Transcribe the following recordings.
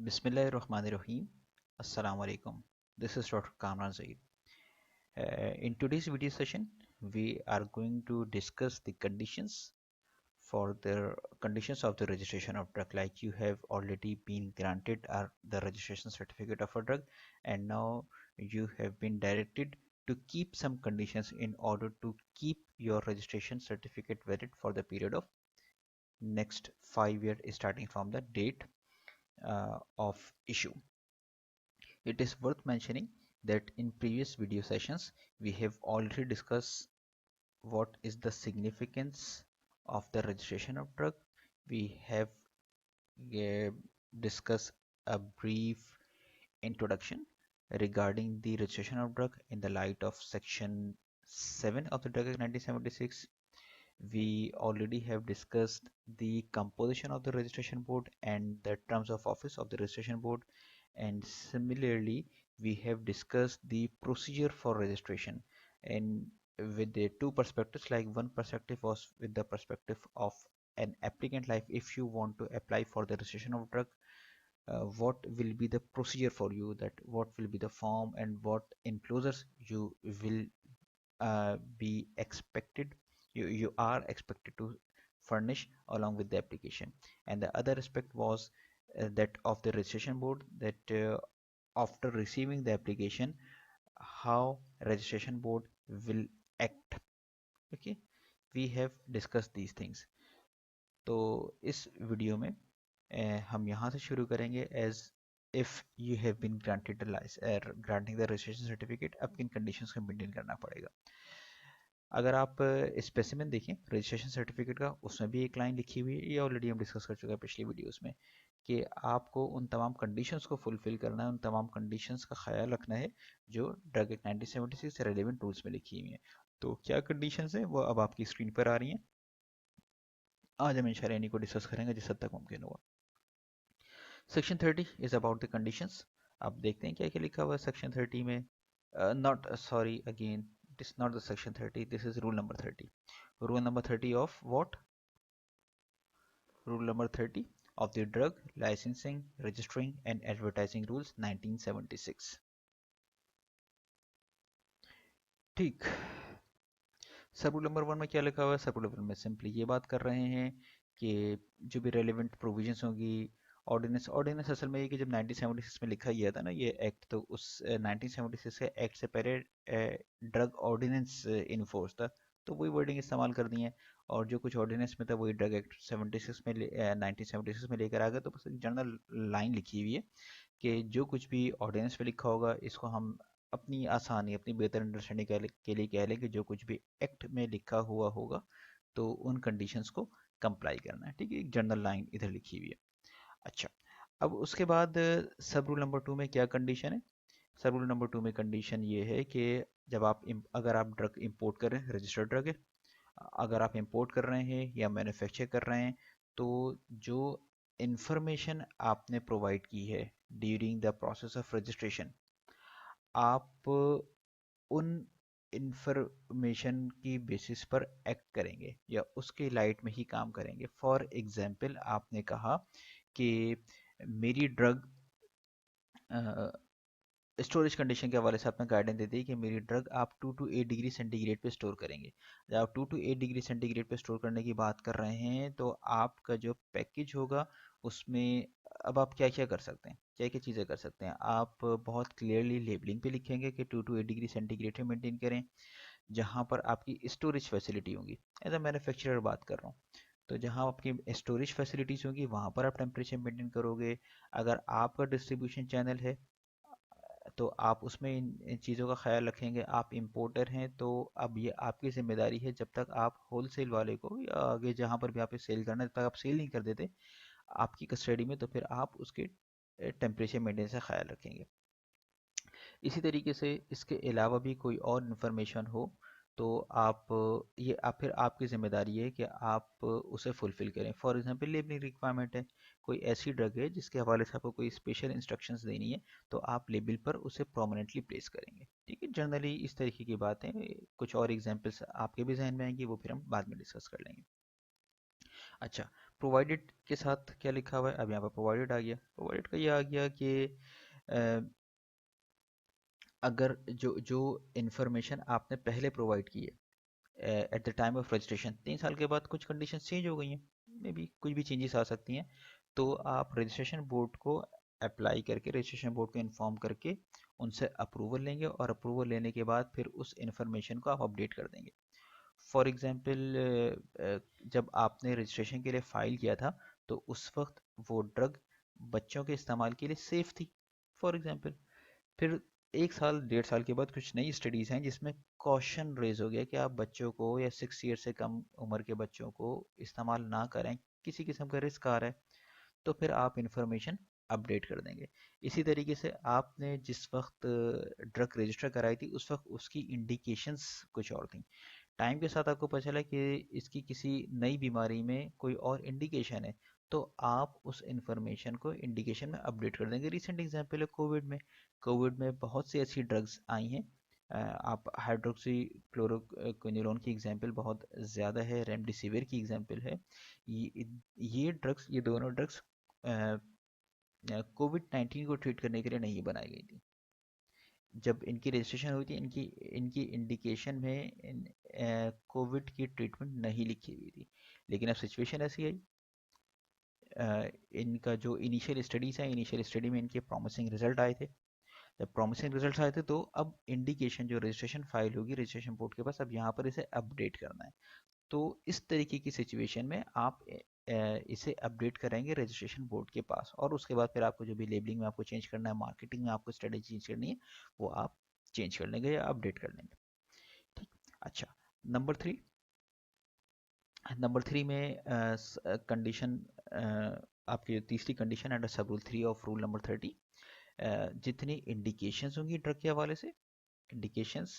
Bismillahirrahmanirrahim. Assalamu alaikum. This is Dr. Kamran Zaid. In today's video session, we are going to discuss the conditions for the conditions of the registration of drug. Like you have already been granted the registration certificate of a drug, and now you have been directed to keep some conditions in order to keep your registration certificate valid for the period of next 5 years, starting from the date of issue. It is worth mentioning that in previous video sessions we have already discussed what is the significance of the registration of drug. We have uh, discussed a brief introduction regarding the registration of drug in the light of section 7 of the Drug Act 1976. We already have discussed the composition of the registration board and the terms of office of the registration board, and similarly we have discussed the procedure for registration, and with the two perspectives. Like one perspective was with the perspective of an applicant, like if you want to apply for the registration of drug, what will be the procedure for you, that what will be the form and what enclosures you will be expected, you are expected to furnish along with the application. And the other aspect was that of the registration board, that after receiving the application, how registration board will act. Okay, we have discussed these things. तो इस video में हम यहाँ से शुरू करेंगे as if you have been granted granting the registration certificate, अब किन कंडीशंस को मेंटेन करना पड़ेगा। अगर आप स्पेसिमेन देखें रजिस्ट्रेशन सर्टिफिकेट का, उसमें भी एक लाइन लिखी हुई है, ये ऑलरेडी हम डिस्कस कर चुके हैं पिछली वीडियोस में, कि आपको उन तमाम कंडीशंस को फुलफिल करना है, उन तमाम कंडीशंस का ख्याल रखना है जो ड्रग एक्ट 1976 से रेलेवेंट रूल्स में लिखी हुई हैं। तो क्या कंडीशंस हैं वो अब आपकी स्क्रीन पर आ रही हैं। आज हम इंशाल्लाह इन्हीं को डिस्कस करेंगे जिस हद तक मुमकिन होगा। Section 30 is about the conditions. अब देखते हैं क्या क्या लिखा हुआ है सेक्शन 30 में। Not sorry again, it is not the section 30, this is rule number 30. Rule number 30 of what? Rule number 30 of the drug licensing, registering and advertising rules 1976. ठीक, सब रूल नंबर 1 में क्या लिखा हुआ है? सब रूल नंबर में सिंपली ये बात कर रहे हैं कि जो भी रेलिवेंट प्रोविजंस होंगी, ऑर्डिनेंस ऑर्डिनेंस असल में ये कि जब 1976 में लिखा गया था ना ये एक्ट, तो उस 1976 के एक्ट से पहले ड्रग ऑर्डिनेंस इन फोर्स था, तो वही वर्डिंग इस्तेमाल कर दी है। और जो कुछ ऑर्डिनेंस में था वही ड्रग एक्ट 76 में 1976 में लेकर आ गया। तो बस एक जनरल लाइन लिखी हुई है कि जो कुछ भी ऑर्डिनेंस में लिखा होगा इसको हम अपनी आसानी, अपनी बेहतर अंडरस्टैंडिंग के लिए कह लें कि जो कुछ भी एक्ट में लिखा हुआ होगा तो उन कंडीशंस को कंप्लाई करना है। ठीक है, एक जनरल लाइन इधर लिखी हुई है। अच्छा, अब उसके बाद सब रूल नंबर 2 में क्या कंडीशन है? सब रूल नंबर 2 में कंडीशन ये है कि जब आप अगर आप ड्रग इंपोर्ट कर रहे हैं, रजिस्टर्ड ड्रग है, अगर आप इंपोर्ट कर रहे हैं या मैन्युफैक्चर कर रहे हैं, तो जो इंफॉर्मेशन आपने प्रोवाइड की है during the process of registration, आप उन इंफॉर्मेशन की बेसिस पर एक्ट करेंगे या उसके लाइट में ही काम करेंगे। फॉर एग्जांपल आपने कहा कि मेरी ड्रग स्टोरेज कंडीशन के हवाले से आपने गाइडेंस दे दी कि मेरी ड्रग आप 2 to 8 डिग्री सेंटीग्रेड पे स्टोर करेंगे। जब आप 2 to 8 डिग्री सेंटीग्रेड पे स्टोर करने की बात कर रहे हैं तो आपका जो पैकेज होगा उसमें अब आप क्या क्या कर सकते हैं, क्या क्या चीज़ें कर सकते हैं। आप बहुत क्लियरली लेबलिंग पे लिखेंगे कि 2 to 8 डिग्री सेंटीग्रेड पे मेंटेन करें। जहाँ पर आपकी स्टोरेज फैसिलिटी होंगी, एज अ मैन्युफैक्चरर बात कर रहा हूँ, तो जहाँ आपकी स्टोरेज फैसिलिटीज़ होंगी वहाँ पर आप टेम्परेचर मेंटेन करोगे। अगर आपका डिस्ट्रीब्यूशन चैनल है तो आप उसमें इन चीज़ों का ख्याल रखेंगे। आप इंपोर्टर हैं तो अब ये आपकी ज़िम्मेदारी है, जब तक आप होलसेल वाले को या आगे जहाँ पर भी आप सेल करना है, जब तक आप सेल नहीं कर देते आपकी कस्टडी में, तो फिर आप उसके टेम्परेचर मेंटेन का ख्याल रखेंगे। इसी तरीके से इसके अलावा भी कोई और इन्फॉर्मेशन हो तो आप ये आप फिर आपकी ज़िम्मेदारी है कि आप उसे फुलफ़िल करें। फॉर एग्जांपल लेबलिंग रिक्वायरमेंट है, कोई ऐसी ड्रग है जिसके हवाले से आपको कोई स्पेशल इंस्ट्रक्शंस देनी है, तो आप लेबल पर उसे प्रोमिनेंटली प्लेस करेंगे। ठीक है, जनरली इस तरीके की बातें, कुछ और एग्जांपल्स आपके भी जहन में आएंगी, वो फिर हम बाद में डिस्कस कर लेंगे। अच्छा, प्रोवाइडेड के साथ क्या लिखा हुआ है? अब यहाँ पर प्रोवाइडेड आ गया। प्रोवाइडेड का ये आ गया कि अगर जो जो इंफॉर्मेशन आपने पहले प्रोवाइड की है at the time of registration, 3 साल के बाद कुछ कंडीशन चेंज हो गई हैं, मे बी कुछ भी चेंजेस आ सकती हैं, तो आप रजिस्ट्रेशन बोर्ड को अप्लाई करके, रजिस्ट्रेशन बोर्ड को इन्फॉर्म करके उनसे अप्रूवल लेंगे, और अप्रूवल लेने के बाद फिर उस इंफॉर्मेशन को आप अपडेट कर देंगे। फॉर एग्जांपल, जब आपने रजिस्ट्रेशन के लिए फ़ाइल किया था तो उस वक्त वो ड्रग बच्चों के इस्तेमाल के लिए सेफ़ थी, फॉर एग्जांपल। फिर 1 साल 1.5 साल के बाद कुछ नई स्टडीज़ हैं जिसमें कॉशन रेज हो गया कि आप बच्चों को या 6 ईयर से कम उम्र के बच्चों को इस्तेमाल ना करें, किसी किस्म का रिस्क आ रहा है, तो फिर आप इंफॉर्मेशन अपडेट कर देंगे। इसी तरीके से आपने जिस वक्त ड्रग रजिस्टर कराई थी उस वक्त उसकी इंडिकेशंस कुछ और थी, टाइम के साथ आपको पता चला कि इसकी किसी नई बीमारी में कोई और इंडिकेशन है, तो आप उस इंफॉर्मेशन को इंडिकेशन में अपडेट कर देंगे। रिसेंट एग्जांपल है कोविड में बहुत सी ऐसी ड्रग्स आई हैं। आप हाइड्रोक्सी क्लोरोक्विनिलोन की एग्जांपल बहुत ज़्यादा है, रेमडेसिविर की एग्जांपल है। ये दोनों ड्रग्स कोविड 19 को ट्रीट करने के लिए नहीं बनाई गई थी। जब इनकी रजिस्ट्रेशन हुई थी, इनकी इनकी इंडिकेशन में कोविड की ट्रीटमेंट नहीं लिखी हुई थी, लेकिन अब सिचुएशन ऐसी आई, इनका जो इनिशियल स्टडीज़ है, इनिशियल स्टडी में इनके प्रॉमिसिंग रिजल्ट आए थे। जब प्रॉमिसिंग रिजल्ट आए थे तो अब इंडिकेशन जो रजिस्ट्रेशन फाइल होगी रजिस्ट्रेशन बोर्ड के पास, अब यहाँ पर इसे अपडेट करना है। तो इस तरीके की सिचुएशन में आप इसे अपडेट कराएंगे रजिस्ट्रेशन बोर्ड के पास, और उसके बाद फिर आपको जो भी लेबलिंग में आपको चेंज करना है, मार्केटिंग में आपको स्ट्रेटेजी चेंज करनी है, वो आप चेंज कर लेंगे या अपडेट कर लेंगे। ठीक। अच्छा, नंबर 3। नंबर 3 में कंडीशन, आपकी तीसरी condition under sub rule 3 of rule number 30, जितनी इंडिकेशंस होंगी ड्रग के हवाले से, indications,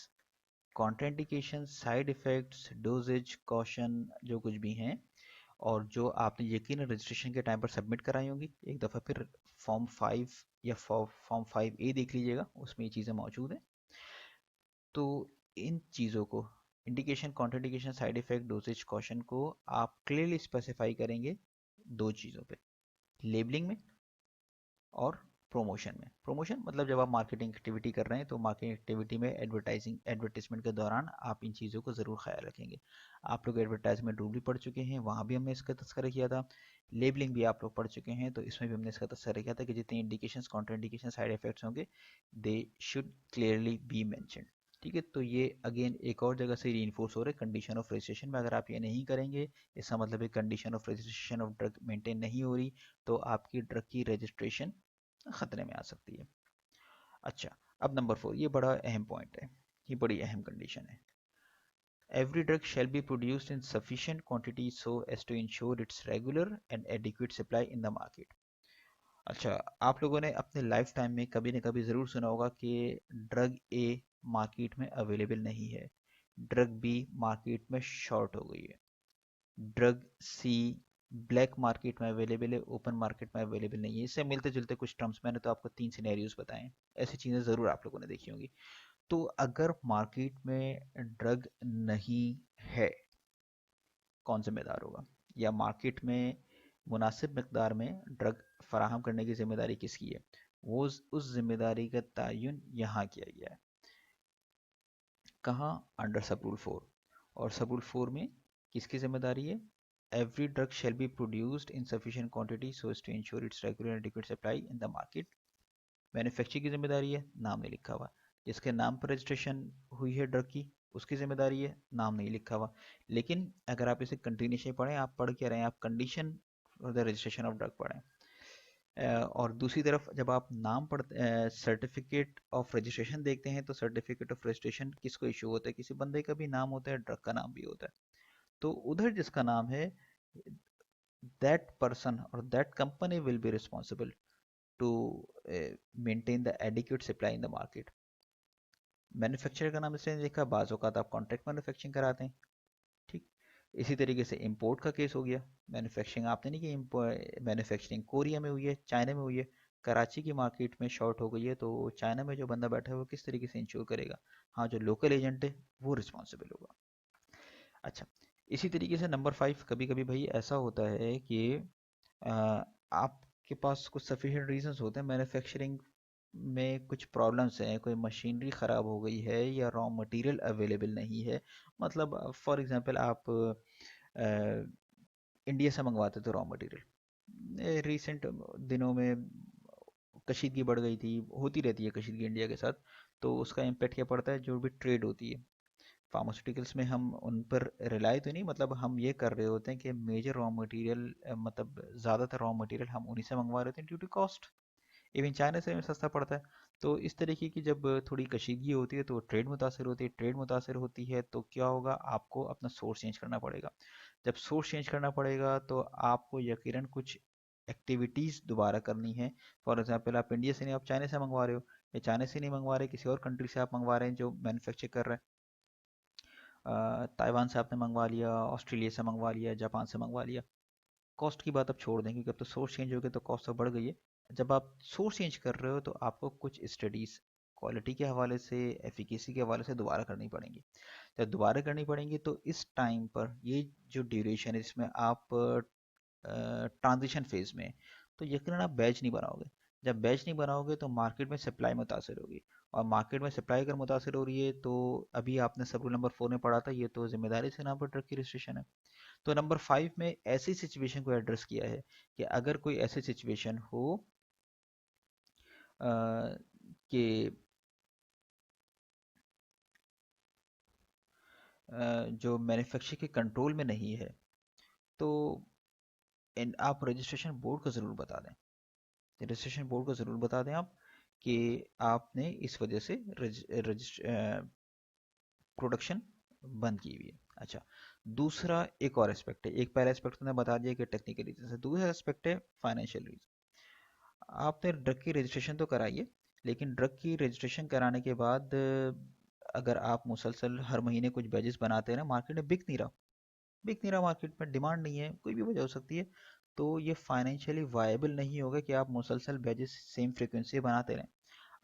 contraindication, side effects, doses, caution, जो कुछ भी हैं, और जो आपने यकीन रजिस्ट्रेशन के टाइम पर सबमिट कराई होंगी, एक दफ़ा फिर फॉर्म 5 या फॉर्म 5A देख लीजिएगा, उसमें ये चीज़ें मौजूद हैं। तो इन चीज़ों को, indication, contraindication, side effect, doses, caution को आप क्लियरली स्पेसिफाई करेंगे दो चीज़ों पे, लेबलिंग में और प्रमोशन में। प्रमोशन मतलब जब आप मार्केटिंग एक्टिविटी कर रहे हैं तो मार्केटिंग एक्टिविटी में एडवर्टाइजमेंट के दौरान आप इन चीज़ों को ज़रूर ख्याल रखेंगे। आप लोग एडवर्टाइजमेंट रूल भी पढ़ चुके हैं, वहाँ भी हमने इसका तस्करा किया था। लेबलिंग भी आप लोग पढ़ चुके हैं, तो इसमें भी हमने इसका तस्करा किया था कि जितने इंडिकेशंस, कॉन्ट्राइंडिकेशन, साइड इफेक्ट्स होंगे, they should clearly be mentioned. ठीक है, तो ये अगेन एक और जगह से रीइंफोर्स हो रहा है कंडीशन ऑफ रजिस्ट्रेशन में। अगर आप ये नहीं करेंगे, इसका मतलब है condition of registration of drug maintain नहीं हो रही, तो आपकी ड्रग की रजिस्ट्रेशन खतरे में आ सकती है। अच्छा, अब नंबर 4, ये बड़ा अहम पॉइंट है, ये बड़ी अहम कंडीशन है। Every drug shall be produced in sufficient quantity so as to ensure its regular and adequate supply in the market. अच्छा, आप लोगों ने अपने लाइफ टाइम में कभी न कभी ज़रूर सुना होगा कि ड्रग ए मार्केट में अवेलेबल नहीं है, ड्रग बी मार्केट में शॉर्ट हो गई है, ड्रग सी ब्लैक मार्केट में अवेलेबल है, ओपन मार्केट में अवेलेबल नहीं है। इससे मिलते जुलते कुछ टर्म्स मैंने तो आपको 3 सिनेरियोज बताए, ऐसी चीज़ें ज़रूर आप लोगों ने देखी होंगी। तो अगर मार्केट में ड्रग नहीं है, कौन जिम्मेदार होगा? या मार्केट में मुनासिब मकदार में ड्रग फराहम करने की जिम्मेदारी किसकी है? वो उस जिम्मेदारी का तयन यहाँ किया गया है। कहाँ? Under sub rule 4। और सब रूल 4 में किसकी जिम्मेदारी है? Every drug shall be produced in sufficient quantity so as to ensure its regular and adequate supply in the market. Manufacture की जिम्मेदारी है, नाम नहीं लिखा हुआ। जिसके नाम पर रजिस्ट्रेशन हुई है ड्रग की, उसकी जिम्मेदारी है, नाम नहीं लिखा हुआ। लेकिन अगर आप इसे कंटिन्यूशन पढ़ें, आप पढ़ क्या रहे हैं, आप condition for the registration of drug पढ़ें। और दूसरी तरफ जब आप नाम पढ़ते, सर्टिफिकेट ऑफ रजिस्ट्रेशन देखते हैं, तो सर्टिफिकेट ऑफ रजिस्ट्रेशन किसको इशू होता है? किसी बंदे का भी नाम होता है, ड्रग का नाम भी होता है। तो उधर जिसका नाम है, दैट पर्सन और that company will be responsible to maintain the adequate supply in the market. Manufacturer का नाम इसलिए देखा, बाज़ औक़ात आप कॉन्ट्रैक्ट मैन्युफैक्चरिंग कराते हैं। ठीक। इसी तरीके से इंपोर्ट का केस हो गया, मैन्युफैक्चरिंग आपने नहीं की, मैन्युफैक्चरिंग कोरिया में हुई है, चाइना में हुई है, कराची की मार्केट में शॉर्ट हो गई है, तो चाइना में जो बंदा बैठा है वो किस तरीके से इंश्योर करेगा? हाँ, जो लोकल एजेंट है वो रिस्पॉन्सिबल होगा। अच्छा, इसी तरीके से नंबर 5, कभी कभी भाई ऐसा होता है कि अ, आपके पास कुछ सफिशिएंट रीजंस होते हैं, मैन्युफैक्चरिंग में कुछ प्रॉब्लम्स हैं, कोई मशीनरी ख़राब हो गई है या रॉ मटेरियल अवेलेबल नहीं है। मतलब फॉर एग्जांपल आप इंडिया से मंगवाते थे रॉ मटेरियल, रिसेंट दिनों में कशीदगी बढ़ गई थी, होती रहती है कशीदगी इंडिया के साथ, तो उसका इम्पेक्ट क्या पड़ता है, जो भी ट्रेड होती है फार्मास्यूटिकल्स में, हम उन पर रिलाई तो नहीं, मतलब हम ये कर रहे होते हैं कि मेजर रॉ मटेरियल, मतलब ज़्यादातर रॉ मटेरियल हम उन्हीं से मंगवा रहे होते हैं due to cost. Even China से सस्ता पड़ता है। तो इस तरीके की जब थोड़ी कशीदगी होती है तो ट्रेड मुतासर होती है, ट्रेड मुतासर होती है तो क्या होगा, आपको अपना सोर्स चेंज करना पड़ेगा। जब सोर्स चेंज करना पड़ेगा तो आपको यकीनन कुछ एक्टिविटीज़ दोबारा करनी है। फॉर एग्जांपल आप इंडिया से नहीं, आप चाइना से मंगवा रहे हो, या चाइना से नहीं मंगवा रहे, किसी और कंट्री से आप मंगवा रहे हैं जो मैन्युफैक्चर कर रहे हैं, ताइवान से आपने मंगवा लिया, ऑस्ट्रेलिया से मंगवा लिया, जापान से मंगवा लिया, कॉस्ट की बात अब छोड़ दें क्योंकि अब तो सोर्स चेंज हो गया तो कॉस्ट तो बढ़ गई है। जब आप सोर्स चेंज कर रहे हो तो आपको कुछ स्टडीज़ क्वालिटी के हवाले से, एफिकेसी के हवाले से दोबारा करनी पड़ेंगी। जब दोबारा करनी पड़ेंगी तो इस टाइम पर ये जो ड्यूरेशन है जिसमें आप ट्रांजिशन फेज में, तो यकीनन आप बैच नहीं बनाओगे। जब बैच नहीं बनाओगे तो मार्केट में सप्लाई मुतासर होगी, और मार्केट में सप्लाई अगर मुतासर हो रही है तो अभी आपने सब रूल नंबर 4 में पढ़ा था, ये तो जिम्मेदारी से नाम पर ट्रक की रजिस्ट्रेशन है। तो नंबर 5 में ऐसी सिचुएशन को एड्रेस किया है कि अगर कोई ऐसी सिचुएशन हो कि जो मैन्युफैक्चर के कंट्रोल में नहीं है, तो आप रजिस्ट्रेशन बोर्ड को ज़रूर बता दें। रजिस्ट्रेशन बोर्ड को ज़रूर बता दें आप कि आपने इस वजह से प्रोडक्शन बंद की हुई है। अच्छा, दूसरा एक और एस्पेक्ट है, एक पहला एस्पेक्ट तो मैंने बता दिया कि टेक्निकल रीजन है, दूसरा एस्पेक्ट है फाइनेंशियल रीजन। आपने ड्रग की रजिस्ट्रेशन तो कराई है, लेकिन ड्रग की रजिस्ट्रेशन कराने के बाद अगर आप मुसलसल हर महीने कुछ बैजेस बनाते हैं ना, मार्केट में बिक नहीं रहा, मार्केट में डिमांड नहीं है, कोई भी वजह हो सकती है, तो ये फाइनेंशियली वायबल नहीं होगा कि आप मुसलसल बैजेस सेम फ्रीक्वेंसी बनाते रहें।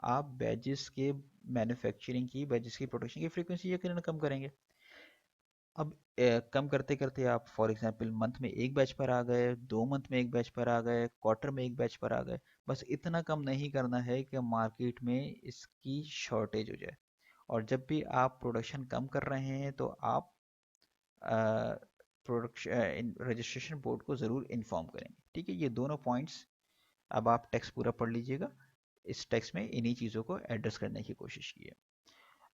आप बैजेस के मैन्युफैक्चरिंग की, बैजेस की प्रोडक्शन की फ्रीक्वेंसी यकीनन कम करेंगे। अब कम करते करते आप फॉर एग्जांपल मंथ में एक बैच पर आ गए, 2 मंथ में एक बैच पर आ गए, क्वार्टर में एक बैच पर आ गए, बस इतना कम नहीं करना है कि मार्केट में इसकी शॉर्टेज हो जाए। और जब भी आप प्रोडक्शन कम कर रहे हैं तो आप प्रोडक्शन रजिस्ट्रेशन बोर्ड को ज़रूर इन्फॉर्म करेंगे। ठीक है, ये दोनों पॉइंट्स अब आप टेक्स्ट पूरा पढ़ लीजिएगा। इस टेक्स्ट में इन्हीं चीज़ों को एड्रेस करने की कोशिश की है।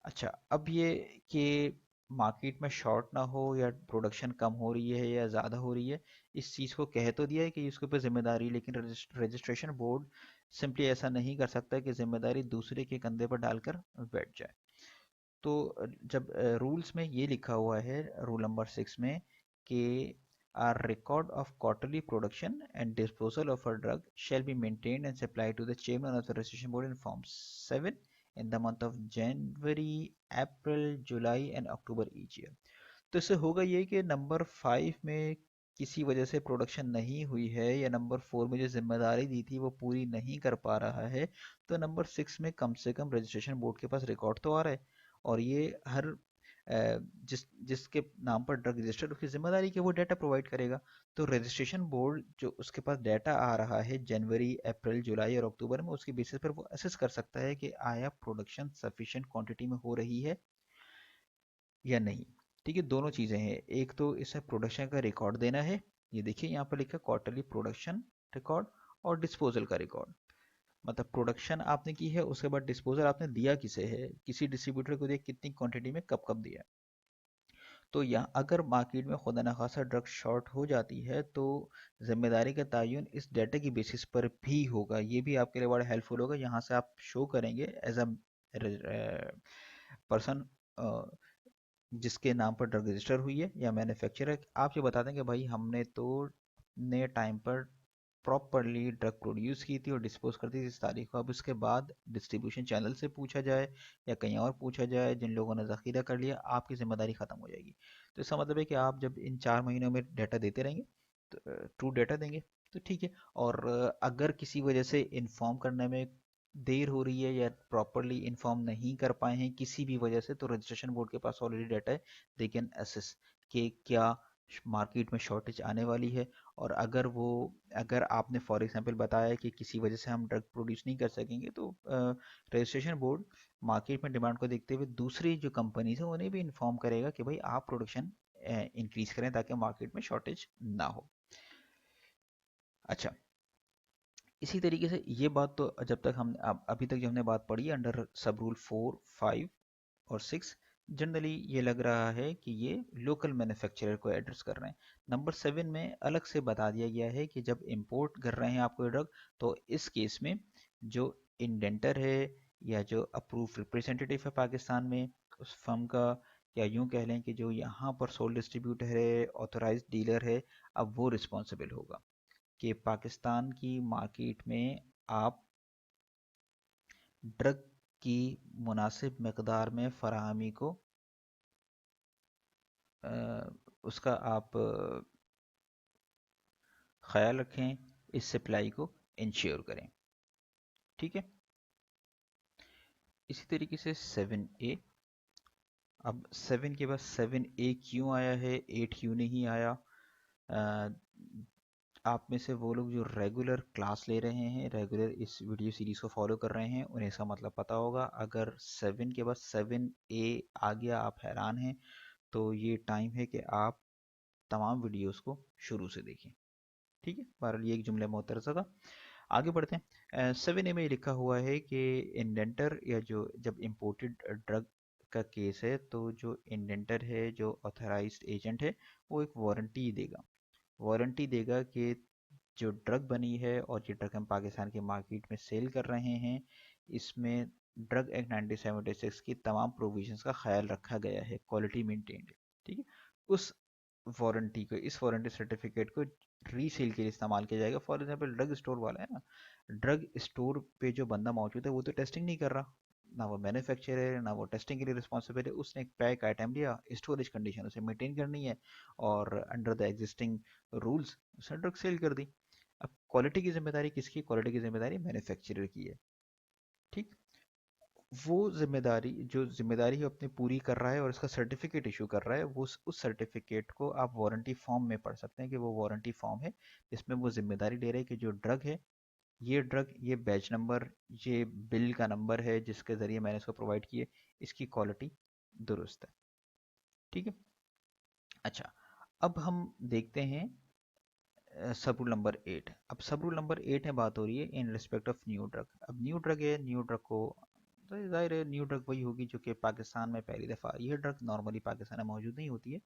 अच्छा, अब ये कि मार्केट में शॉर्ट ना हो या प्रोडक्शन कम हो रही है या ज़्यादा हो रही है, इस चीज़ को कह तो दिया है कि इसके ऊपर जिम्मेदारी, लेकिन रजिस्ट्रेशन बोर्ड सिंपली ऐसा नहीं कर सकता कि जिम्मेदारी दूसरे के कंधे पर डालकर बैठ जाए। तो जब रूल्स में ये लिखा हुआ है, रूल नंबर 6 में, कि are record of quarterly production and disposal of a drug shall be maintained and supplied to the chairman of the registration board in form 7 in the month of January, April, July and October each year। तो इससे होगा ये कि number 5 में किसी वजह से production नहीं हुई है, या नंबर 4 में जो जिम्मेदारी दी थी वो पूरी नहीं कर पा रहा है, तो नंबर 6 में कम से कम रजिस्ट्रेशन बोर्ड के पास रिकॉर्ड तो आ रहा है। और ये हर जिसके नाम पर ड्रग रजिस्टर्ड, उसकी जिम्मेदारी कि वो डाटा प्रोवाइड करेगा। तो रजिस्ट्रेशन बोर्ड जो उसके पास डाटा आ रहा है जनवरी, अप्रैल, जुलाई और अक्टूबर में, उसके बेसिस पर वो असेस कर सकता है कि आया प्रोडक्शन सफिशिएंट क्वांटिटी में हो रही है या नहीं। ठीक है, दोनों चीज़ें हैं, एक तो इसे प्रोडक्शन का रिकॉर्ड देना है, ये देखिए यहाँ पर लिखा क्वार्टरली प्रोडक्शन रिकॉर्ड, और डिस्पोजल का रिकॉर्ड, मतलब प्रोडक्शन आपने की है, उसके बाद डिस्पोजल आपने दिया किसे है, किसी डिस्ट्रीब्यूटर को दिया, कितनी क्वांटिटी में, कब कब दिया। तो यहाँ अगर मार्केट में खुदा न खासा ड्रग शॉर्ट हो जाती है तो जिम्मेदारी का तयन इस डाटा की बेसिस पर भी होगा। ये भी आपके लिए बड़ा हेल्पफुल होगा, यहाँ से आप शो करेंगे एज अ पर्सन जिसके नाम पर ड्रग रजिस्टर हुई है या मैन्युफैक्चरर, आप ये बता दें कि भाई हमने तो नए टाइम पर प्रॉपरली ड्रग प्रोड्यूस की थी और डिस्पोज कर दी थी इस तारीख को। अब उसके बाद डिस्ट्रीब्यूशन चैनल से पूछा जाए या कहीं और पूछा जाए, जिन लोगों ने ज़ख़ीरा कर लिया, आपकी ज़िम्मेदारी ख़त्म हो जाएगी। तो इसका मतलब है कि आप जब इन 4 महीनों में डाटा देते रहेंगे तो ट्रू डाटा देंगे तो ठीक है। और अगर किसी वजह से इन्फॉर्म करने में देर हो रही है या प्रॉपरली इन्फॉर्म नहीं कर पाए हैं किसी भी वजह से, तो रजिस्ट्रेशन बोर्ड के पास ऑलरेडी डाटा है, दे कैन असेस कि क्या मार्केट में शॉर्टेज आने वाली है, और अगर आपने फॉर एग्जांपल बताया कि किसी वजह से हम ड्रग प्रोड्यूस नहीं कर सकेंगे, तो रजिस्ट्रेशन बोर्ड मार्केट में डिमांड को देखते हुए दूसरी जो कंपनीज है उन्हें भी इन्फॉर्म करेगा कि भाई आप प्रोडक्शन इंक्रीज करें ताकि मार्केट में शॉर्टेज ना हो। अच्छा, इसी तरीके से ये बात तो जब तक हम अभी तक जो हमने बात पढ़ी अंडर सब रूल 4, 5 और 6, जनरली ये लग रहा है कि ये लोकल मैन्युफैक्चरर को एड्रेस कर रहे हैं। नंबर 7 में अलग से बता दिया गया है कि जब इंपोर्ट कर रहे हैं आप कोई ड्रग, तो इस केस में जो इंडेंटर है या जो अप्रूव रिप्रेजेंटेटिव है पाकिस्तान में उस फर्म का, या यूं कह लें कि जो यहाँ पर सोल डिस्ट्रीब्यूटर है, ऑथोराइज डीलर है, अब वो रिस्पॉन्सिबल होगा कि पाकिस्तान की मार्केट में आप ड्रग की मुनासिब मकदार में फराहमी को उसका आप ख्याल रखें, इस सप्लाई को इंश्योर करें। ठीक है, इसी तरीके से 7A। अब 7 के बाद 7A क्यों आया है, 8 क्यों नहीं आया? अ, आप में से वो लोग जो रेगुलर क्लास ले रहे हैं, रेगुलर इस वीडियो सीरीज को फॉलो कर रहे हैं, उन्हें इसका मतलब पता होगा। अगर 7 के बाद 7A आ गया, आप हैरान हैं, तो ये टाइम है कि आप तमाम वीडियोस को शुरू से देखें। ठीक है, बहरहाल ये एक जुमले मोहतरज़ा था। आगे बढ़ते हैं। 7A में लिखा हुआ है कि इंडेंटर या जो जब इम्पोर्टेड ड्रग का केस है, तो जो इंडेंटर है, जो ऑथराइज्ड एजेंट है, वो एक वारंटी देगा कि जो ड्रग बनी है और जो ड्रग हम पाकिस्तान के मार्केट में सेल कर रहे हैं, इसमें ड्रग एक्ट 1976 की तमाम प्रोविजंस का ख्याल रखा गया है, क्वालिटी मेंटेन्ड। ठीक है, उस इस वारंटी सर्टिफिकेट को रीसेल के लिए इस्तेमाल किया जाएगा। फॉर एग्जांपल ड्रग स्टोर वाला है ना, ड्रग स्टोर पे जो बंदा मौजूद है वो तो टेस्टिंग नहीं कर रहा, ना वो मैन्युफैक्चरर है, ना वो टेस्टिंग के लिए रिस्पॉन्सिबल है। उसने एक पैक आइटम लिया, स्टोरेज कंडीशन उसे मेंटेन करनी है, और अंडर द एग्जिस्टिंग रूल्स उसने ड्रग सेल कर दी। अब क्वालिटी की जिम्मेदारी किसकी? क्वालिटी की जिम्मेदारी मैन्युफैक्चरर की है। ठीक, वो जिम्मेदारी अपनी पूरी कर रहा है और इसका सर्टिफिकेट इशू कर रहा है, वो उस सर्टिफिकेट को आप वारंटी फॉर्म में पढ़ सकते हैं कि वो वारंटी फॉर्म है जिसमें वो जिम्मेदारी ले रहे हैं कि जो ड्रग है, ये ड्रग, ये बैच नंबर, ये बिल का नंबर है जिसके ज़रिए मैंने इसको प्रोवाइड किए, इसकी क्वालिटी दुरुस्त है। ठीक है, अच्छा, अब हम देखते हैं सब रूल नंबर 8। अब सब रूल नंबर 8 में बात हो रही है in respect of new drug. अब न्यू ड्रग है, न्यू ड्रग को तो जाहिर है न्यू ड्रग वही होगी जो कि पाकिस्तान में पहली दफ़ा, ये ड्रग नॉर्मली पाकिस्तान में मौजूद नहीं होती है।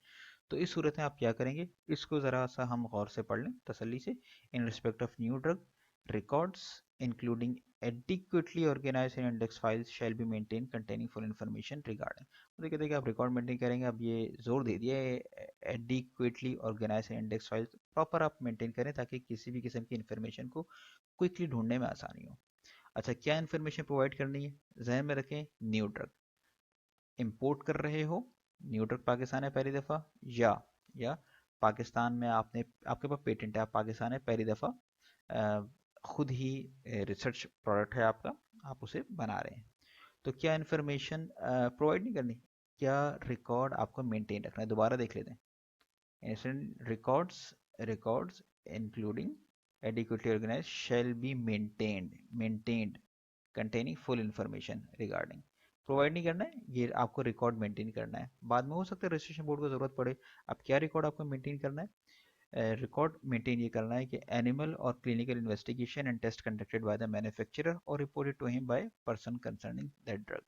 तो इस सूरत में आप क्या करेंगे, इसको ज़रा सा हम गौर से पढ़ लें तसल्ली से। In respect of new drug, records including adequately organized and index files shall be maintained containing full information regarding। तो देखिए देखिए, आप रिकॉर्ड मेंटेन करेंगे, अब ये जोर दे दिया है adequately organise and index files proper आप मेंटेन करें ताकि किसी भी किस्म की इन्फॉर्मेशन को क्विकली ढूंढने में आसानी हो। अच्छा, क्या इन्फॉर्मेशन प्रोवाइड करनी है? जहन में रखें, न्यू ड्रग इंपोर्ट कर रहे हो, न्यू ड्रग पाकिस्तान है पहली दफ़ा, या पाकिस्तान में आपके पास पेटेंट है, आप पाकिस्तान है पहली दफ़ा, खुद ही रिसर्च प्रोडक्ट है आपका, आप उसे बना रहे हैं, तो क्या इन्फॉर्मेशन प्रोवाइड नहीं करनी, क्या रिकॉर्ड आपको मेंटेन रखना है? दोबारा देख लेते हैं। Records including adequately organized shall be maintained containing full information regarding। Provide नहीं करना है, ये आपको रिकॉर्ड मेंटेन करना है। बाद में हो सकता है रजिस्ट्रेशन बोर्ड को जरूरत पड़े। अब क्या रिकॉर्ड आपको मेंटेन करना है? रिकॉर्ड मेंटेन ये करना है कि एनिमल और clinical investigation and test conducted by the manufacturer और reported to him by person concerning that drug.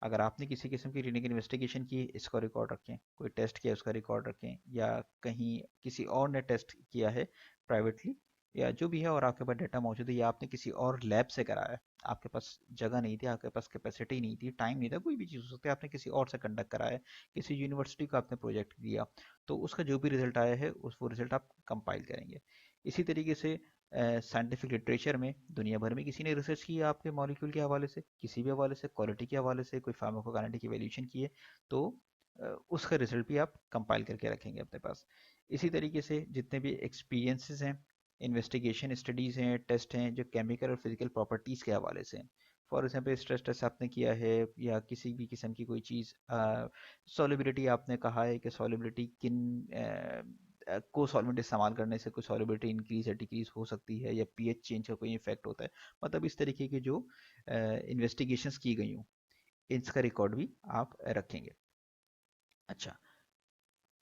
अगर आपने किसी किस्म की क्लिनिकल इन्वेस्टिगेशन की, इसका रिकॉर्ड रखें, कोई टेस्ट किया उसका रिकॉर्ड रखें, या कहीं किसी और ने टेस्ट किया है प्राइवेटली या जो भी है और आपके पास डेटा मौजूद है, या आपने किसी और लैब से कराया, आपके पास जगह नहीं थी, आपके पास कैपेसिटी नहीं थी, टाइम नहीं था, कोई भी चीज़ हो सकती है, आपने किसी और से कंडक्ट कराया, किसी यूनिवर्सिटी को आपने प्रोजेक्ट दिया, तो उसका जो भी रिजल्ट आया है वो रिजल्ट आप कंपाइल करेंगे। इसी तरीके से साइंटिफिक लिटरेचर में दुनिया भर में किसी ने रिसर्च की है आपके मॉलिक्यूल के हवाले से, किसी भी हवाले से, क्वालिटी के हवाले से, कोई फार्माकोकाइनेटिक इवैल्यूएशन की है, तो उसका रिजल्ट भी आप कंपाइल करके रखेंगे अपने पास। इसी तरीके से जितने भी एक्सपीरियंसेस हैं इन्वेस्टिगेशन स्टडीज़ हैं, टेस्ट हैं जो केमिकल और फिजिकल प्रॉपर्टीज़ के हवाले से हैं। फॉर एग्जांपल स्ट्रेस टेस्ट आपने किया है या किसी भी किस्म की कोई चीज़, सॉलिबिलिटी आपने कहा है कि सॉलिबिलिटी किन को सॉल्वेंट इस्तेमाल करने से कोई सॉलिबिलिटी इंक्रीज या डिक्रीज हो सकती है, या पीएच चेंज का कोई इफेक्ट होता है। मतलब इस तरीके की जो इन्वेस्टिगेशंस की गई हूँ, इसका रिकॉर्ड भी आप रखेंगे। अच्छा,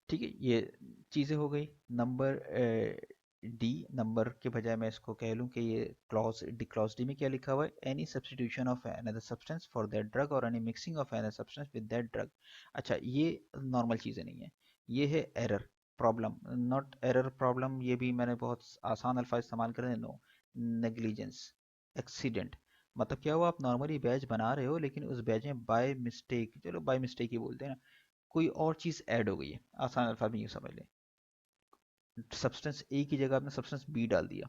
ठीक है, ये चीज़ें हो गई। नंबर डी, नंबर के बजाय मैं इसको कह लूँ कि ये क्लॉज डी में क्या लिखा हुआ है, any substitution of another substance for that drug और any mixing of another substance with that drug. अच्छा, ये नॉर्मल चीज़ें नहीं है, ये है error problem, not error problem, ये भी मैंने बहुत आसान अल्फाज इस्तेमाल कर, नो, नेग्लिजेंस, एक्सीडेंट। मतलब क्या हुआ, आप नॉर्मली बैच बना रहे हो लेकिन उस बैच में बाय मिस्टेक, चलो बाय मिस्टेक ही बोलते हैं ना, कोई और चीज़ ऐड हो गई है, आसान अल्फाज में यूँ समझ लें, सब्सटेंस ए की जगह आपने सब्सटेंस बी डाल दिया,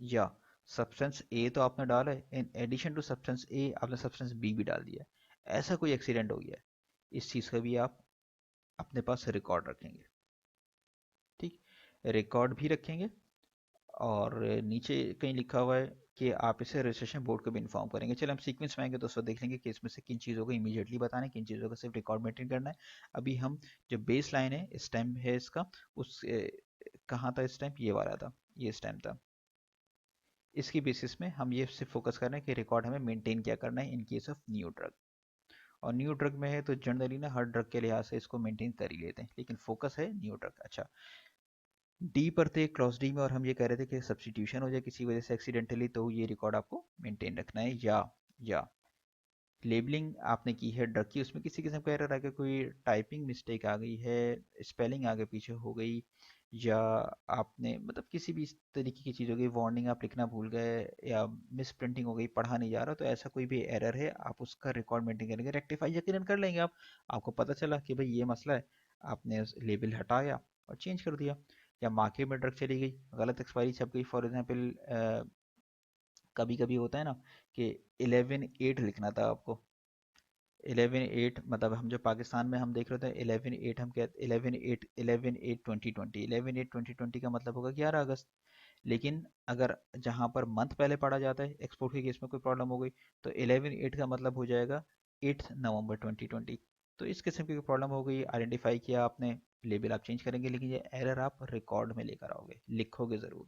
या सब्सटेंस ए तो आपने डाला है, इन एडिशन टू सब्सटेंस ए आपने सब्सटेंस बी भी डाल दिया है, ऐसा कोई एक्सीडेंट हो गया है, इस चीज़ का भी आप अपने पास रिकॉर्ड रखेंगे। ठीक, रिकॉर्ड भी रखेंगे, और नीचे कहीं लिखा हुआ है कि आप इसे रजिस्ट्रेशन बोर्ड को भी इन्फॉर्म करेंगे। चलो हम सीक्वेंस में आएंगे तो उसको देख लेंगे कि इसमें से किन चीज़ों को इमीडिएटली बताना है, किन चीज़ों का सिर्फ रिकॉर्ड मेंटेन करना है। अभी हम जो बेस लाइन है, स्टेम है इसका, उस कहाँ था स्टेम, ये वाला था, ये स्टेम था। इसकी बेसिस में हम ये सिर्फ फोकस कर रहे हैं कि रिकॉर्ड हमें मेंटेन क्या करना है in case of new drug. और न्यू ड्रग में है तो जनरली ना हर ड्रग के लिहाज से इसको मेंटेन कर ही लेते हैं, लेकिन फोकस है न्यू ड्रग। अच्छा, डी पर थे क्लॉज डी में, और हम ये कह रहे थे कि सब्सटीट्यूशन हो जाए किसी वजह से एक्सीडेंटली, तो ये रिकॉर्ड आपको मेंटेन रखना है। या लेबलिंग आपने की है ड्रग की, उसमें किसी किस्म का एरर आ गया, कोई टाइपिंग मिस्टेक आ गई है, स्पेलिंग आगे पीछे हो गई, या आपने मतलब किसी भी इस तरीके की चीज़ हो गई, वार्निंग आप लिखना भूल गए, या मिस प्रिंटिंग हो गई, पढ़ा नहीं जा रहा, तो ऐसा कोई भी एरर है आप उसका रिकॉर्ड मेंटेन करेंगे, रेक्टिफाई यकीनन कर लेंगे आप। आपको पता चला कि भाई ये मसला है, आपने लेबल हटाया और चेंज कर दिया। या मार्केट में ड्रग चली गई, गलत एक्सपायरी छप गई, फॉर एग्जांपल कभी कभी होता है ना कि 11/8 लिखना था आपको, 11/8 मतलब हम जो पाकिस्तान में हम देख रहे थे 11/8, हम कहते 11/8, 11/8/2020, 11/8/2020 का मतलब होगा 11 अगस्त। लेकिन अगर जहाँ पर मंथ पहले पढ़ा जाता है, एक्सपोर्ट के केस में कोई प्रॉब्लम हो गई, तो 11/8 का मतलब हो जाएगा 8 नवंबर 2020। तो इस किस्म की प्रॉब्लम हो गई, आइडेंटिफाई किया आपने, लेबल आप चेंज करेंगे, लेकिन ये एरर आप रिकॉर्ड में लेकर आओगे, लिखोगे ज़रूर।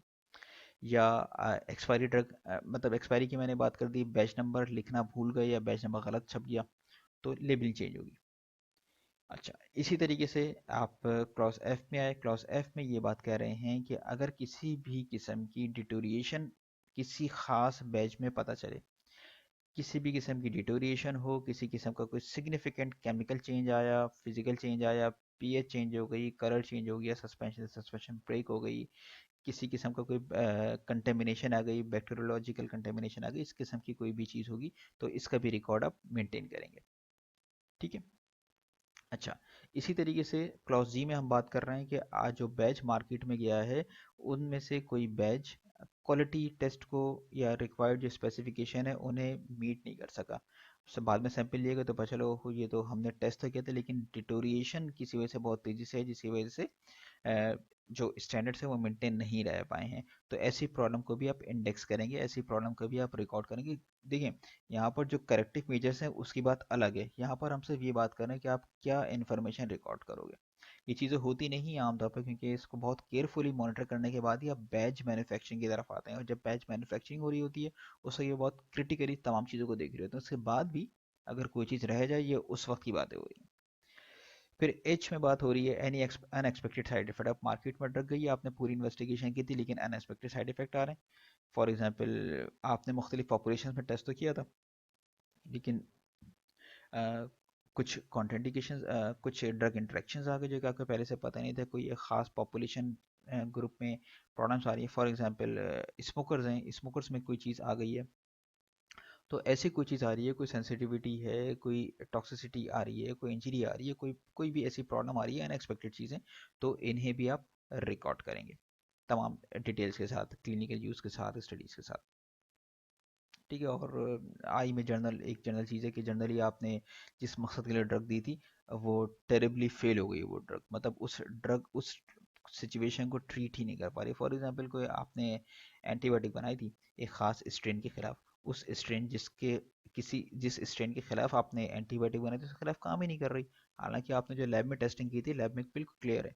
या एक्सपायरी ड्रग, मतलब एक्सपायरी की मैंने बात कर दी, बैच नंबर लिखना भूल गए या बैच नंबर गलत छप गया, तो लेबलिंग चेंज होगी। अच्छा, इसी तरीके से आप क्लॉज एफ में आए, क्लॉज एफ में ये बात कह रहे हैं कि अगर किसी भी किस्म की डिटोरिएशन किसी खास बैच में पता चले, किसी भी किस्म की डिटोरिएशन हो, किसी किस्म का कोई सिग्निफिकेंट केमिकल चेंज आया, फिजिकल चेंज आया, पीएच चेंज हो गई, कलर चेंज हो गया, सस्पेंशन सस्पेंशन ब्रेक हो गई, किसी किस्म का कोई कंटेमिनेशन आ गई, बैक्टीरियोलॉजिकल कंटेमिनेशन आ गई, इस किस्म की कोई भी चीज़ होगी, तो इसका भी रिकॉर्ड आप मेंटेन करेंगे। ठीक है। अच्छा, इसी तरीके से क्लॉज जी में हम बात कर रहे हैं कि आज जो बैच मार्केट में गया है, उनमें से कोई बैच क्वालिटी टेस्ट को या रिक्वायर्ड जो स्पेसिफिकेशन है उन्हें मीट नहीं कर सका, उससे बाद में सैंपल लिए गए तो पता चलो ये तो हमने टेस्ट तो किया था लेकिन डिटोरिएशन किसी वजह से बहुत तेज़ी से है, जिसकी वजह से जो स्टैंडर्ड्स है वो मेंटेन नहीं रह पाए हैं। तो ऐसी प्रॉब्लम को भी आप इंडेक्स करेंगे, ऐसी प्रॉब्लम को भी आप रिकॉर्ड करेंगे। देखिए, यहाँ पर जो करेक्टिव मेजर्स हैं उसकी बात अलग है, यहाँ पर हम सिर्फ ये बात कर रहे हैं कि आप क्या इन्फॉर्मेशन रिकॉर्ड करोगे। ये चीज़ें होती नहीं है आमतौर पर, क्योंकि इसको बहुत केयरफुली मॉनिटर करने के बाद ही आप बैच मैन्युफैक्चरिंग की तरफ आते हैं, और जब बैच मैन्युफैक्चरिंग हो रही होती है उससे ये बहुत क्रिटिकली तमाम चीज़ों को देख रहे होते हैं, उसके बाद भी अगर कोई चीज़ रह जाए, ये उस वक्त की बातें हो रही हैं। फिर एच में बात हो रही है एनी अनएक्सपेक्टेड साइड इफेक्ट। आप मार्केट में ड्रग गई, आपने पूरी इन्वेस्टिगेशन की थी लेकिन अनएक्सपेक्टेड साइड इफेक्ट आ रहे हैं। फॉर एग्जांपल, आपने मुख्तलिफ पॉपुलेशन में टेस्ट तो किया था, लेकिन अ, कुछ कॉन्ट्राइंडिकेशन, कुछ ड्रग इंटरेक्शंस आ गए जो कि आपको पहले से पता नहीं था, कोई एक ख़ास पॉपुलेशन ग्रुप में प्रॉब्लम्स आ रही है। फॉर एग्जांपल, स्मोकर्स हैं, स्मोकर्स में कोई चीज़ आ गई है, तो ऐसी कोई चीज़ आ रही है, कोई सेंसिटिविटी है, कोई टॉक्सिसिटी आ रही है, कोई इंजरी आ रही है, कोई भी ऐसी प्रॉब्लम आ रही है, अनएक्सपेक्टेड चीज़ें, तो इन्हें भी आप रिकॉर्ड करेंगे तमाम डिटेल्स के साथ, क्लिनिकल यूज़ के साथ, स्टडीज़ के साथ। ठीक है। और आई में जर्नल, एक जनरल चीज़ है कि जनरली आपने जिस मकसद के लिए ड्रग दी थी वो टेरिबली फेल हो गई, वो ड्रग, मतलब उस ड्रग उस सिचुएशन को ट्रीट ही नहीं कर पा रही। फॉर एग्जांपल कोई आपने एंटीबायोटिक बनाई थी एक खास स्ट्रेन के खिलाफ, उस स्ट्रेन जिस स्ट्रेन के खिलाफ आपने एंटीबायोटिक बनाई थी उसके खिलाफ काम ही नहीं कर रही। हालांकि आपने जो लैब में टेस्टिंग की थी लैब में बिल्कुल क्लियर है,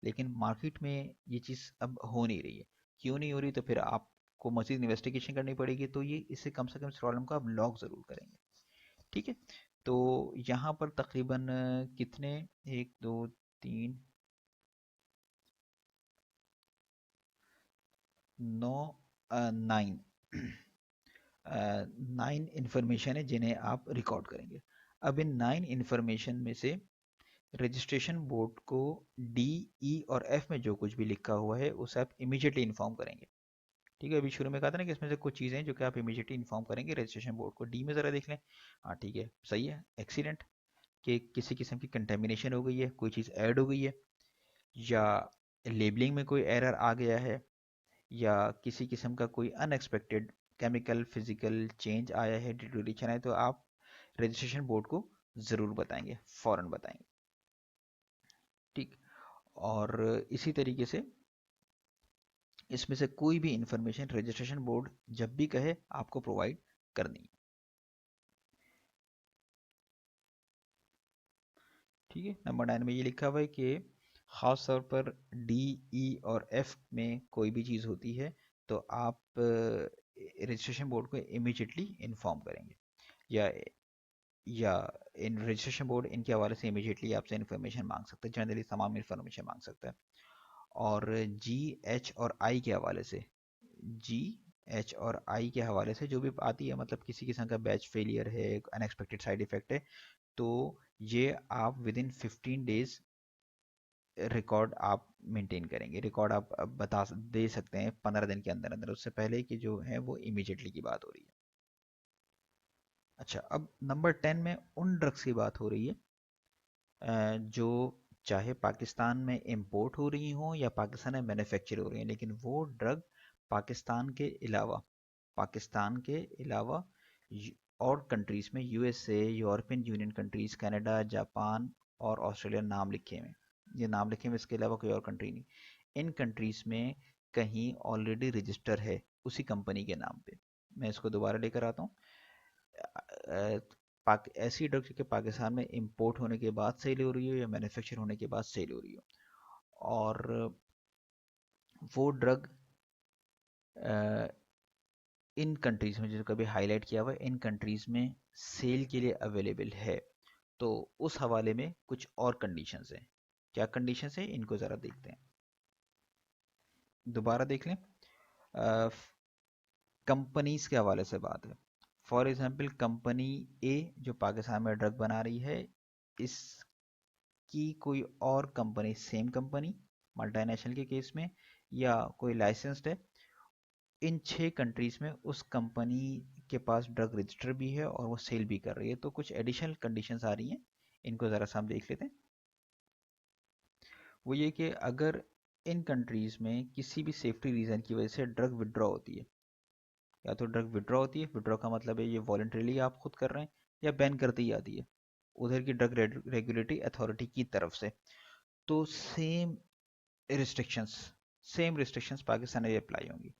लेकिन मार्केट में ये चीज़ अब हो नहीं रही है। क्यों नहीं हो रही? तो फिर आपको मजीद इन्वेस्टिगेशन करनी पड़ेगी, तो ये इससे कम से कम इस प्रॉब्लम को आप लॉक ज़रूर करेंगे। ठीक है, तो यहाँ पर तकरीबन कितने, एक दो तीन नौ, नाइन, नाइन इन्फॉर्मेशन है जिन्हें आप रिकॉर्ड करेंगे। अब इन नाइन इन्फॉर्मेशन में से रजिस्ट्रेशन बोर्ड को डी, ई और एफ में जो कुछ भी लिखा हुआ है उसे आप इमीडिएटली इन्फॉर्म करेंगे। ठीक है, अभी शुरू में कहा था ना कि इसमें से कुछ चीज़ें हैं जो कि आप इमीडिएटली इन्फॉर्म करेंगे रजिस्ट्रेशन बोर्ड को। डी में ज़रा देख लें। हाँ ठीक है, सही है, एक्सीडेंट, कि किसी किस्म की कंटेमिनेशन हो गई है, कोई चीज़ ऐड हो गई है, या लेबलिंग में कोई एरर आ गया है, या किसी किस्म का कोई अनएक्सपेक्टेड केमिकल फिजिकल चेंज आया है, डिटोरेशन है, तो आप रजिस्ट्रेशन बोर्ड को ज़रूर बताएंगे, फ़ौरन बताएंगे। ठीक, और इसी तरीके से इसमें से कोई भी इंफॉर्मेशन रजिस्ट्रेशन बोर्ड जब भी कहे आपको प्रोवाइड करनी है। ठीक है, नंबर 9 में ये लिखा हुआ है कि ख़ास तौर पर डी, ई और एफ में कोई भी चीज़ होती है तो आप रजिस्ट्रेशन बोर्ड को इमीडिएटली इन्फॉर्म करेंगे, या या इन रजिस्ट्रेशन बोर्ड इनके हवाले से इमीडिएटली आपसे इन्फॉर्मेशन मांग सकता है, जनरली तमाम इन्फॉर्मेशन मांग सकता है। और जी, एच और आई के हवाले से, जी, एच और आई के हवाले से जो भी आती है, मतलब किसी किस्म का बैच फेलियर है, अनएक्सपेक्टेड साइड इफेक्ट है, तो ये आप विद इन 15 डेज रिकॉर्ड आप मेंटेन करेंगे। रिकॉर्ड आप बता दे सकते हैं 15 दिन के अंदर अंदर, उससे पहले कि जो है वो इमीडिएटली की बात हो रही है। अच्छा, अब नंबर 10 में उन ड्रग्स की बात हो रही है जो चाहे पाकिस्तान में इंपोर्ट हो रही हो या पाकिस्तान में मैन्युफैक्चर हो रही हैं, लेकिन वो ड्रग पाकिस्तान के अलावा पाकिस्तान के अलावा और कंट्रीज में, USA, European union countries, Canada, Japan और ऑस्ट्रेलिया नाम लिखे हुए, ये नाम लिखे हुए, इसके अलावा कोई और कंट्री नहीं, इन कंट्रीज में कहीं ऑलरेडी रजिस्टर है उसी कंपनी के नाम पे। मैं इसको दोबारा लेकर आता हूँ। ऐसी ड्रग जो कि पाकिस्तान में इंपोर्ट होने के बाद सेल हो रही हो या मैन्युफैक्चर होने के बाद सेल हो रही हो, और वो ड्रग इन कंट्रीज में, जो कभी हाईलाइट किया हुआ है, इन कंट्रीज में सेल के लिए अवेलेबल है, तो उस हवाले में कुछ और कंडीशंस हैं। क्या कंडीशंस हैं इनको ज़रा देखते हैं, दोबारा देख लें। कंपनीज के हवाले से बात है। फॉर एग्जांपल कंपनी ए जो पाकिस्तान में ड्रग बना रही है, इसकी कोई और कंपनी, सेम कंपनी मल्टीनेशनल के केस में, या कोई लाइसेंस्ड है, इन 6 कंट्रीज में उस कंपनी के पास ड्रग रजिस्टर भी है और वो सेल भी कर रही है, तो कुछ एडिशनल कंडीशंस आ रही हैं, इनको ज़रा सा हम देख लेते हैं। वो ये कि अगर इन कंट्रीज में किसी भी सेफ्टी रीज़न की वजह से ड्रग विड्रॉ होती है, या तो ड्रग विड्रॉ होती है, विड्रॉ का मतलब है ये वॉलंटरीली आप खुद कर रहे हैं, या बैन करती ही आती है उधर की ड्रग रेगुलेटरी अथॉरिटी की तरफ से, तो रिस्ट्रिक्शंस सेम रिस्ट्रिक्शंस पाकिस्तान में भी अप्लाई होंगी।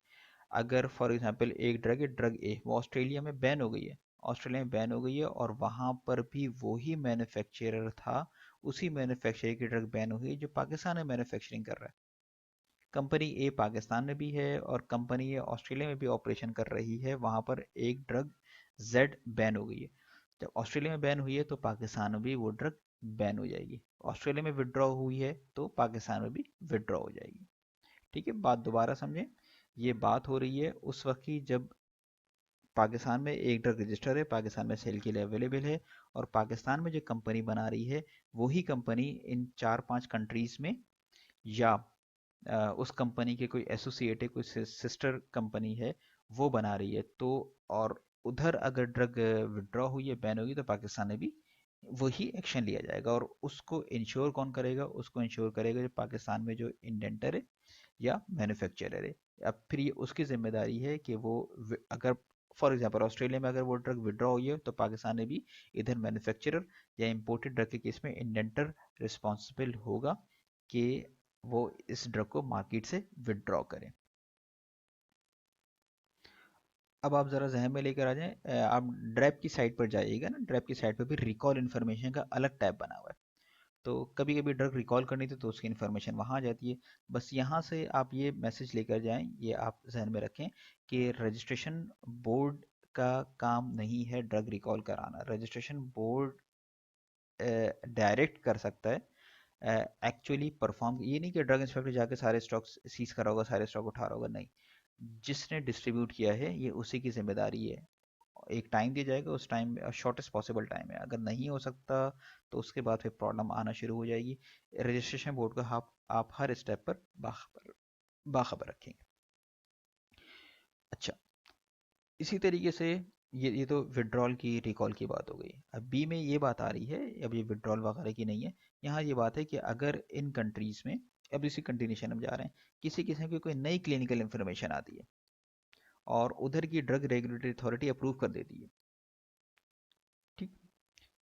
अगर फॉर एग्जांपल एक ड्रग है, ड्रग ए, वो ऑस्ट्रेलिया में बैन हो गई है, ऑस्ट्रेलिया में बैन हो गई है, और वहाँ पर भी वही मैन्युफैक्चरर था, उसी मैन्युफैक्चरर की ड्रग बैन हुई जो पाकिस्तान में मैन्युफैक्चरिंग कर रहा है। कंपनी ए पाकिस्तान में भी है और कंपनी ए ऑस्ट्रेलिया में भी ऑपरेशन कर रही है, वहाँ पर एक ड्रग जेड बैन हो गई है। जब ऑस्ट्रेलिया में बैन हुई है तो पाकिस्तान में भी वो ड्रग बैन हो जाएगी। ऑस्ट्रेलिया में विड्रॉ हुई है तो पाकिस्तान में भी विड्रॉ हो जाएगी। ठीक है, बात दोबारा समझें। ये बात हो रही है उस वक्त की जब पाकिस्तान में एक ड्रग रजिस्टर है, पाकिस्तान में सेल के लिए अवेलेबल है, और पाकिस्तान में जो कंपनी बना रही है वही कंपनी इन 4-5 कंट्रीज में, या उस कंपनी के कोई एसोसिएट है, कोई सिस्टर कंपनी है, वो बना रही है, तो और उधर अगर ड्रग विड्रॉ हुई है, बैन होगी, तो पाकिस्तान में भी वही एक्शन लिया जाएगा। और उसको इंश्योर कौन करेगा? उसको इंश्योर करेगा जो पाकिस्तान में जो इंडेंटर है या मैन्युफैक्चरर है। अब फिर ये उसकी जिम्मेदारी है कि वो अगर फॉर एग्जांपल ऑस्ट्रेलिया में अगर वो ड्रग विड्रॉ हुई है, तो पाकिस्तान में भी इधर मैन्युफैक्चरर या इंपोर्टेड ड्रग के केस में इंडेंटर रिस्पॉन्सिबल होगा कि वो इस ड्रग को मार्केट से विदड्रॉ करें। अब आप ज़रा जहन में लेकर आ जाएं, आप ड्रैप की साइट पर जाइएगा ना, ड्रैप की साइट पर भी रिकॉल इन्फॉर्मेशन का अलग टैब बना हुआ है। तो कभी कभी ड्रग रिकॉल करनी थी तो उसकी इन्फॉर्मेशन वहाँ आ जाती है। बस यहाँ से आप ये मैसेज लेकर जाएं, ये आप जहन में रखें कि रजिस्ट्रेशन बोर्ड का काम नहीं है ड्रग रिकॉल कराना। रजिस्ट्रेशन बोर्ड डायरेक्ट कर सकता है, एक्चुअली परफॉर्म, ये नहीं कि ड्रग इंस्पेक्टर जाके सारे स्टॉक सीज करा होगा, सारे स्टॉक उठा रहा होगा, नहीं। जिसने डिस्ट्रीब्यूट किया है ये उसी की जिम्मेदारी है। एक टाइम दिया जाएगा, उस टाइम में शॉर्टेस्ट पॉसिबल टाइम है, अगर नहीं हो सकता तो उसके बाद फिर प्रॉब्लम आना शुरू हो जाएगी। रजिस्ट्रेशन बोर्ड का आप हर स्टेप पर बाखबर रखेंगे। अच्छा, इसी तरीके से ये तो विड्रॉल की रिकॉल की बात हो गई। अब बी में ये बात आ रही है, अब ये विड्रॉल वगैरह की नहीं है, यहाँ ये बात है कि अगर इन कंट्रीज में, अब इसी कंटिन्यूशन में जा रहे हैं, किसी किस्म की कोई नई क्लिनिकल इंफॉर्मेशन आती है और उधर की ड्रग रेगुलेटरी अथॉरिटी अप्रूव कर देती है, ठीक,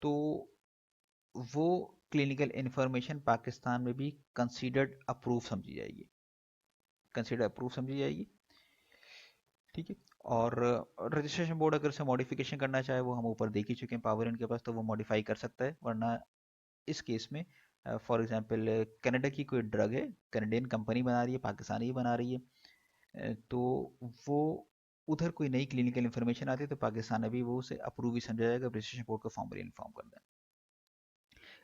तो वो क्लिनिकल इंफॉर्मेशन पाकिस्तान में भी कंसीडर्ड अप्रूव समझी जाएगी, कंसीडर अप्रूव समझी जाएगी, ठीक है। और रजिस्ट्रेशन बोर्ड अगर उसे मॉडिफिकेशन करना चाहे, वो हम ऊपर देख ही चुके हैं, पावर इनके पास, तो वो मॉडिफाई कर सकता है। वरना इस केस में फॉर एग्जांपल कनाडा की कोई ड्रग है, कनाडियन कंपनी बना रही है, पाकिस्तानी ही बना रही है, तो वो उधर कोई नई क्लिनिकल इन्फॉर्मेशन आती है तो पाकिस्तान अभी वो उसे अप्रूव ही समझा जाएगा, रजिस्ट्रेशन बोर्ड को फॉर्मली इन्फॉर्म कर दें।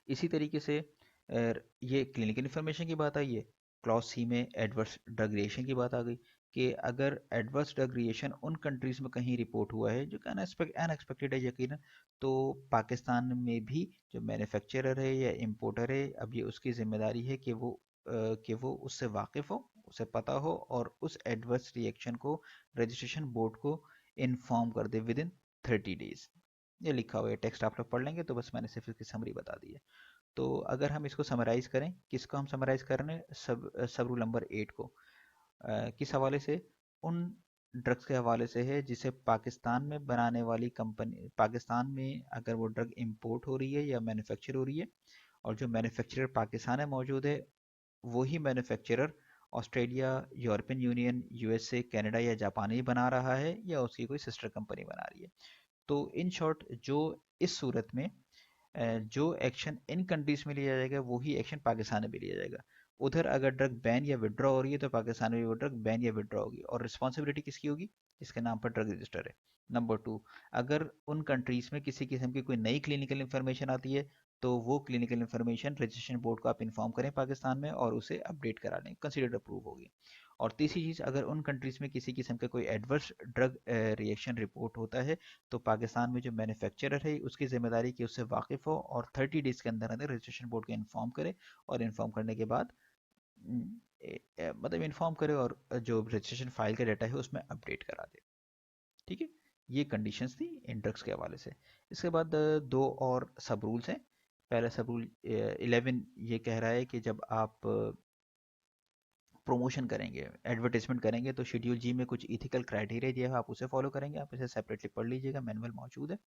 इसी तरीके से ये क्लिनिकल इन्फॉर्मेशन की बात आई है। क्लॉज सी में एडवर्स ड्रग रिएक्शन की बात आ गई कि अगर एडवर्स ड्रग रिएक्शन उन कंट्रीज में कहीं रिपोर्ट हुआ है जो कि अनएक्सपेक्टेड है यकीनन, तो पाकिस्तान में भी जो मैन्युफैक्चरर है या इम्पोर्टर है, अब ये उसकी जिम्मेदारी है कि वो उससे वाकिफ हो, उसे पता हो और उस एडवर्स रिएक्शन को रजिस्ट्रेशन बोर्ड को इन्फॉर्म कर दे विद इन 30 डेज। ये लिखा हुआ है, टेक्स्ट आप लोग पढ़ लेंगे, तो बस मैंने सिर्फ इसकी समरी बता दी है। तो अगर हम इसको समराइज करें, किसको हम समराइज कर रहे हैं, सब रूल नंबर 8 को, किस हवाले से, उन ड्रग्स के हवाले से है जिसे पाकिस्तान में बनाने वाली कंपनी, पाकिस्तान में अगर वो ड्रग इंपोर्ट हो रही है या मैन्युफैक्चर हो रही है, और जो मैन्युफैक्चरर पाकिस्तान में मौजूद है, वही manufacturer Australia, European union, USA, Canada या जापान ही बना रहा है या उसकी कोई सिस्टर कंपनी बना रही है। तो इन शॉर्ट, जो इस सूरत में जो एक्शन इन कंट्रीज में लिया जाएगा वही एक्शन पाकिस्तान में भी लिया जाएगा। उधर अगर ड्रग बैन या विड्रॉ हो रही है तो पाकिस्तान में भी वो ड्रग बैन या विड्रॉ होगी, और रिस्पॉन्सिबिलिटी किसकी होगी, जिसके नाम पर ड्रग रजिस्टर है। नंबर टू, अगर उन कंट्रीज में किसी किस्म की कोई नई क्लिनिकल इंफॉर्मेशन आती है तो वो क्लिनिकल इंफॉर्मेशन रजिस्ट्रेशन बोर्ड को आप इन्फॉर्म करें पाकिस्तान में और उसे अपडेट करा लें, कंसिडर्ड अप्रूव होगी। और तीसरी चीज़, अगर उन कंट्रीज में किसी किस्म का कोई एडवर्स ड्रग रिएक्शन रिपोर्ट होता है तो पाकिस्तान में जो मैन्युफैक्चरर है उसकी जिम्मेदारी कि उससे वाकिफ हो और 30 डेज के अंदर अंदर रजिस्ट्रेशन बोर्ड को इन्फॉर्म करे, और इन्फॉर्म करने के बाद मतलब इन्फॉर्म करे और जो रजिस्ट्रेशन फाइल का डाटा है उसमें अपडेट करा दे, ठीक है। ये कंडीशंस थी इन ड्रग्स के हवाले से। इसके बाद दो और सब रूल्स हैं। पहला सब रूल 11 ये कह रहा है कि जब आप प्रमोशन करेंगे, एडवर्टाइजमेंट करेंगे, तो शेड्यूल जी में कुछ इथिकल क्राइटेरिया दिया है, आप उसे फॉलो करेंगे। आप इसे सेपरेटली पढ़ लीजिएगा, मैनुअल मौजूद है।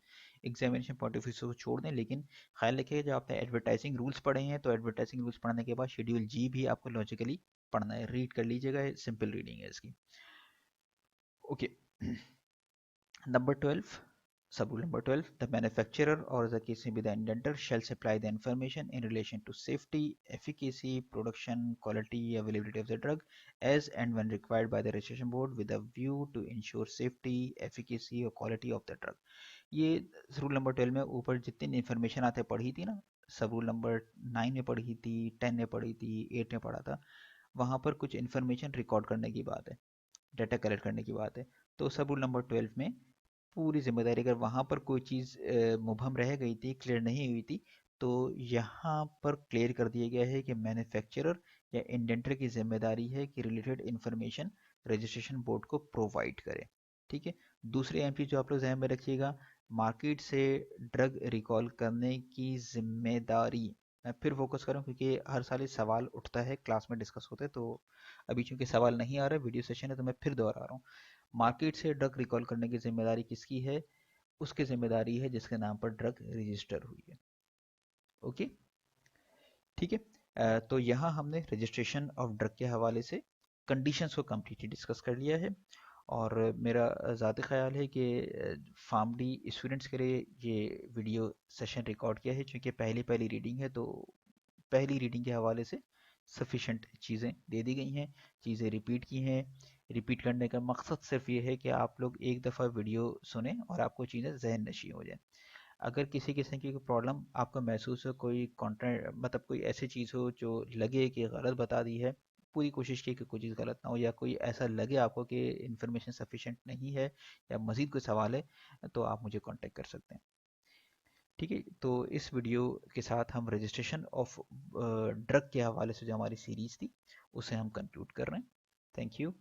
एग्जामिनेशन पॉइंट ऑफ व्यू से छोड़ दें, लेकिन ख्याल रखिएगा जब आपने एडवर्टाइजिंग रूल्स पढ़े हैं तो एडवर्टाइजिंग रूल्स पढ़ने के बाद शेड्यूल जी भी आपको लॉजिकली पढ़ना है, रीड कर लीजिएगा, सिंपल रीडिंग है इसकी। Okay, number 12, sub rule number 12, the manufacturer or the case may be the inventor shall supply the information in relation to safety, efficacy, production, quality, availability of the drug as and when required by the registration board with a view to ensure safety, efficacy or quality of the drug। ये rule number 12 में ऊपर जितनी information आते पढ़ी थी ना, सब rule number 9 में पढ़ी थी, 10 में पढ़ी थी, 8 में पढ़ा था, वहाँ पर कुछ इन्फॉर्मेशन रिकॉर्ड करने की बात है, डाटा कलेक्ट करने की बात है। तो सब रूल नंबर 12 में पूरी जिम्मेदारी, अगर वहाँ पर कोई चीज़ मुबहम रह गई थी, क्लियर नहीं हुई थी, तो यहाँ पर क्लियर कर दिया गया है कि मैन्युफैक्चरर या इंडेंटर की जिम्मेदारी है कि रिलेटेड इंफॉर्मेशन रजिस्ट्रेशन बोर्ड को प्रोवाइड करे, ठीक है। दूसरी एम जो आप लोग ध्यान में रखिएगा, मार्केट से ड्रग रिकॉल करने की जिम्मेदारी, मैं फिर फोकस करूँ क्योंकि हर साल ये सवाल उठता है, क्लास में डिस्कस होते हैं, तो अभी चूंकि सवाल नहीं आ रहा है, वीडियो सेशन है, तो मैं फिर दोहरा रहा हूँ। मार्केट से ड्रग रिकॉल करने की जिम्मेदारी किसकी है, उसकी जिम्मेदारी है जिसके नाम पर ड्रग रजिस्टर हुई है। ओके, ठीक है। तो यहाँ हमने रजिस्ट्रेशन ऑफ ड्रग के हवाले से कंडीशंस को कम्प्लीटली डिस्कस कर लिया है। और मेरा ज़ाती ख़्याल है कि फार्मडी स्टूडेंट्स के लिए ये वीडियो सेशन रिकॉर्ड किया है, चूँकि पहली पहली रीडिंग है तो पहली रीडिंग के हवाले से सफिशेंट चीज़ें दे दी गई हैं, चीज़ें रिपीट की हैं। रिपीट करने का मकसद सिर्फ ये है कि आप लोग एक दफ़ा वीडियो सुने और आपको चीज़ें जहन नशी हो जाए। अगर किसी किस्म की प्रॉब्लम आपको महसूस हो, कोई कंटेंट मतलब कोई ऐसी चीज़ हो जो लगे कि गलत बता दी है, पूरी कोशिश की कि कोई चीज़ गलत ना हो, या कोई ऐसा लगे आपको कि इन्फॉर्मेशन सफिशेंट नहीं है या मज़ीद कोई सवाल है, तो आप मुझे कांटेक्ट कर सकते हैं। ठीक है, तो इस वीडियो के साथ हम रजिस्ट्रेशन ऑफ ड्रग के हवाले से जो हमारी सीरीज़ थी उसे हम कंक्लूड कर रहे हैं। Thank you.